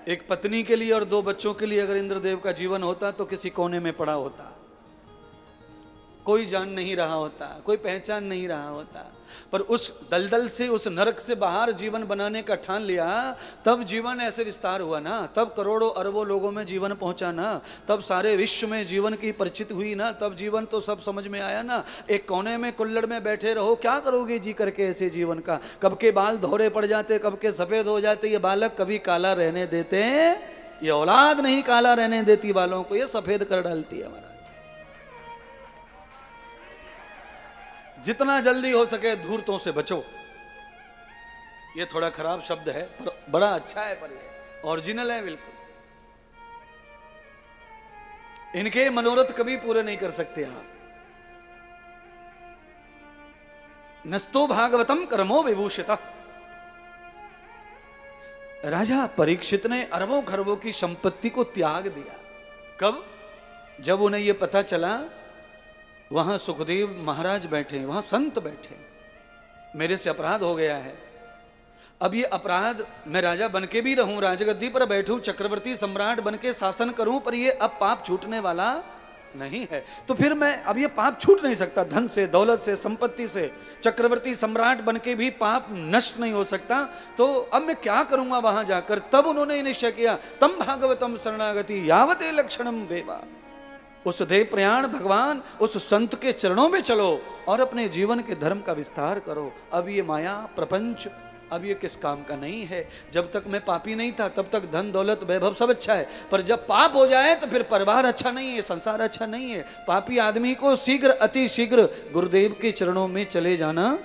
एक पत्नी के लिए और 2 बच्चों के लिए अगर इंद्रदेव का जीवन होता तो किसी कोने में पड़ा होता, कोई जान नहीं रहा होता, कोई पहचान नहीं रहा होता। पर उस दलदल से, उस नरक से बाहर जीवन बनाने का ठान लिया, तब जीवन ऐसे विस्तार हुआ ना, तब करोड़ों अरबों लोगों में जीवन पहुंचा ना, तब सारे विश्व में जीवन की परिचित हुई ना, तब जीवन तो सब समझ में आया ना। एक कोने में कुल्लड़ में बैठे रहो, क्या करोगे जी करके ऐसे जीवन का? कब के बाल धोड़े पड़ जाते, कब के सफेद हो जाते। ये बालक कभी काला रहने देते, ये औलाद नहीं काला रहने देती बालों को, ये सफेद कर डालती है। हमारा जितना जल्दी हो सके धूर्तों से बचो। ये थोड़ा खराब शब्द है पर बड़ा अच्छा है, पर ये ओरिजिनल है बिल्कुल। इनके मनोरथ कभी पूरे नहीं कर सकते आप। नस्तो भागवतम कर्मो विभूषिता। राजा परीक्षित ने अरबों खरबों की संपत्ति को त्याग दिया। कब? जब उन्हें यह पता चला वहां सुखदेव महाराज बैठे, वहां संत बैठे, मेरे से अपराध हो गया है। अब ये अपराध, मैं राजा बनके भी रहूं, राजगद्दी पर बैठूं, चक्रवर्ती सम्राट बनके शासन करूं, पर ये अब पाप छूटने वाला नहीं है। तो फिर मैं अब ये पाप छूट नहीं सकता। धन से, दौलत से, संपत्ति से, चक्रवर्ती सम्राट बनके भी पाप नष्ट नहीं हो सकता। तो अब मैं क्या करूंगा वहां जाकर? तब उन्होंने निश्चय किया, तम भागवतम शरणागति यावते लक्षणम वेवा। उस देव प्रयाण भगवान, उस संत के चरणों में चलो और अपने जीवन के धर्म का विस्तार करो। अब ये माया प्रपंच अब ये किस काम का नहीं है। जब तक मैं पापी नहीं था तब तक धन दौलत वैभव सब अच्छा है, पर जब पाप हो जाए तो फिर परिवार अच्छा नहीं है, संसार अच्छा नहीं है। पापी आदमी को शीघ्र, अति शीघ्र गुरुदेव के चरणों में चले जाना।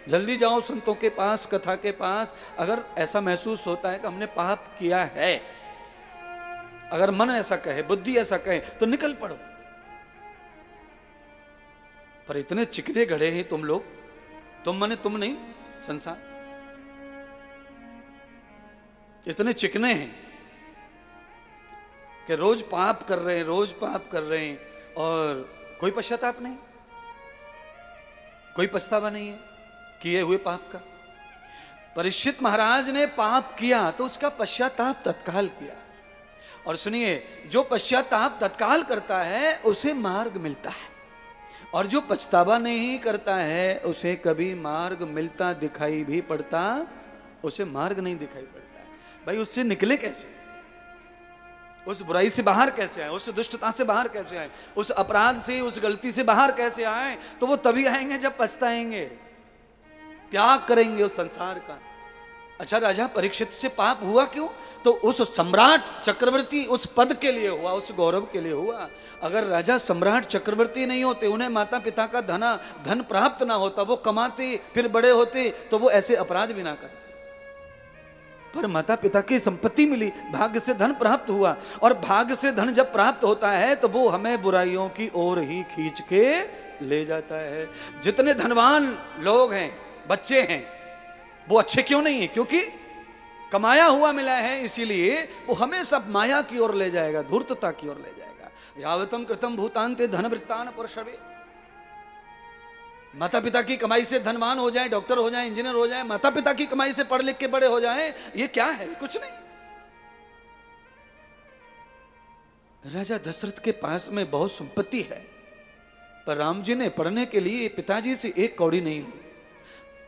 जल्दी जाओ संतों के पास, कथा के पास। अगर ऐसा महसूस होता है कि हमने पाप किया है, अगर मन ऐसा कहे, बुद्धि ऐसा कहे, तो निकल पड़ो। पर इतने चिकने गड़े हैं तुम लोग, तुम माने तुम नहीं, संसार इतने चिकने हैं कि रोज पाप कर रहे हैं, रोज पाप कर रहे हैं और कोई पश्चाताप नहीं, कोई पछतावा नहीं है किए हुए पाप का। परीक्षित महाराज ने पाप किया तो उसका पश्चाताप तत्काल किया। और सुनिए, जो पश्चाताप तत्काल करता है उसे मार्ग मिलता है, और जो पछतावा नहीं करता है उसे कभी मार्ग मिलता दिखाई भी पड़ता, उसे मार्ग नहीं दिखाई पड़ता है। भाई उससे निकले कैसे? उस बुराई से बाहर कैसे आए? उस दुष्टता से बाहर कैसे आए? उस अपराध से, उस गलती से बाहर कैसे आए? तो वो तभी आएंगे जब पछताएंगे, त्याग करेंगे उस संसार का। अच्छा, राजा परीक्षित से पाप हुआ क्यों? तो उस सम्राट चक्रवर्ती उस पद के लिए हुआ, उस गौरव के लिए हुआ। अगर राजा सम्राट चक्रवर्ती नहीं होते, उन्हें माता पिता का धन प्राप्त ना होता, वो कमाते फिर बड़े होते, तो वो ऐसे अपराध भी ना करते। पर माता पिता की संपत्ति मिली, भाग्य से धन प्राप्त हुआ, और भाग्य से धन जब प्राप्त होता है तो वो हमें बुराइयों की ओर ही खींच के ले जाता है। जितने धनवान लोग हैं, बच्चे हैं, वो अच्छे क्यों नहीं है? क्योंकि कमाया हुआ मिला है, इसीलिए वो हमें सब माया की ओर ले जाएगा, धूर्तता की ओर ले जाएगा। यावतम कृतम भूतान्ते धन वृत्तान पुरुषवे। माता पिता की कमाई से धनवान हो जाए, डॉक्टर हो जाए, इंजीनियर हो जाए, माता पिता की कमाई से पढ़ लिख के बड़े हो जाए, ये क्या है? कुछ नहीं। राजा दशरथ के पास में बहुत संपत्ति है, पर राम जी ने पढ़ने के लिए पिताजी से एक कौड़ी नहीं ली।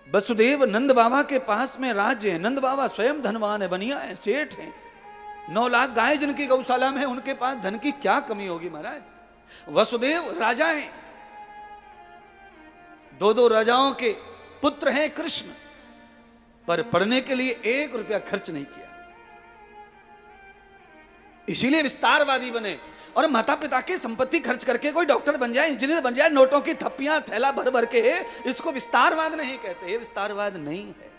वसुदेव नंद बाबा के पास में राज्य है, नंद बाबा स्वयं धनवान है, बनिया है, सेठ है, 9 लाख गाय जिनकी गौशाला में, उनके पास धन की क्या कमी होगी महाराज? वसुदेव राजा हैं, 2 राजाओं के पुत्र हैं कृष्ण, पर पढ़ने के लिए 1 रुपया खर्च नहीं किया, इसीलिए विस्तारवादी बने। और माता पिता की संपत्ति खर्च करके कोई डॉक्टर बन जाए, इंजीनियर बन जाए, नोटों की थप्पियां थैला भर भर के, इसको विस्तारवाद नहीं कहते। ये विस्तारवाद नहीं है,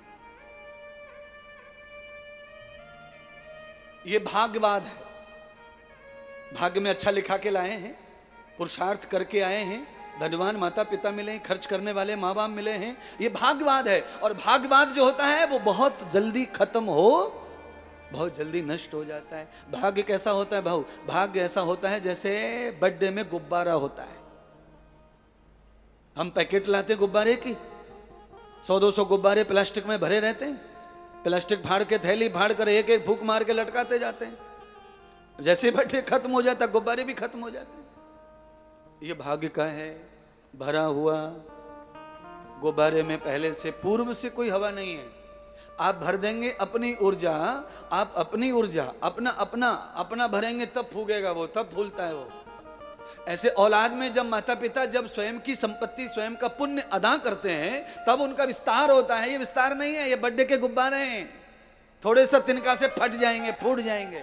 ये भाग्यवाद है। भाग्य में अच्छा लिखा के लाए हैं, पुरुषार्थ करके आए हैं, धनवान माता पिता मिले, खर्च करने वाले माँ बाप मिले हैं, ये भाग्यवाद है। और भाग्यवाद जो होता है वो बहुत जल्दी खत्म हो, बहुत जल्दी नष्ट हो जाता है। भाग्य कैसा होता है भाऊ? भाग्य ऐसा होता है जैसे बर्थडे में गुब्बारा होता है। हम पैकेट लाते गुब्बारे की, 100-200 गुब्बारे प्लास्टिक में भरे रहते हैं, प्लास्टिक फाड़ के, थैली फाड़ कर एक एक फूक मार के लटकाते जाते हैं। जैसे बर्थडे खत्म हो जाता गुब्बारे भी खत्म हो जाते हैं। ये भाग्य का है, भरा हुआ गुब्बारे में पहले से पूर्व से कोई हवा नहीं है। आप भर देंगे अपनी ऊर्जा, आप अपनी ऊर्जा अपना अपना अपना भरेंगे तब फूगेगा वो, तब फूलता है वो। ऐसे औलाद में जब माता पिता जब स्वयं की संपत्ति, स्वयं का पुण्य अदा करते हैं तब उनका विस्तार होता है। ये विस्तार नहीं है, ये बर्थडे के गुब्बारे हैं, थोड़े सा तिनका से फट जाएंगे, फूट जाएंगे।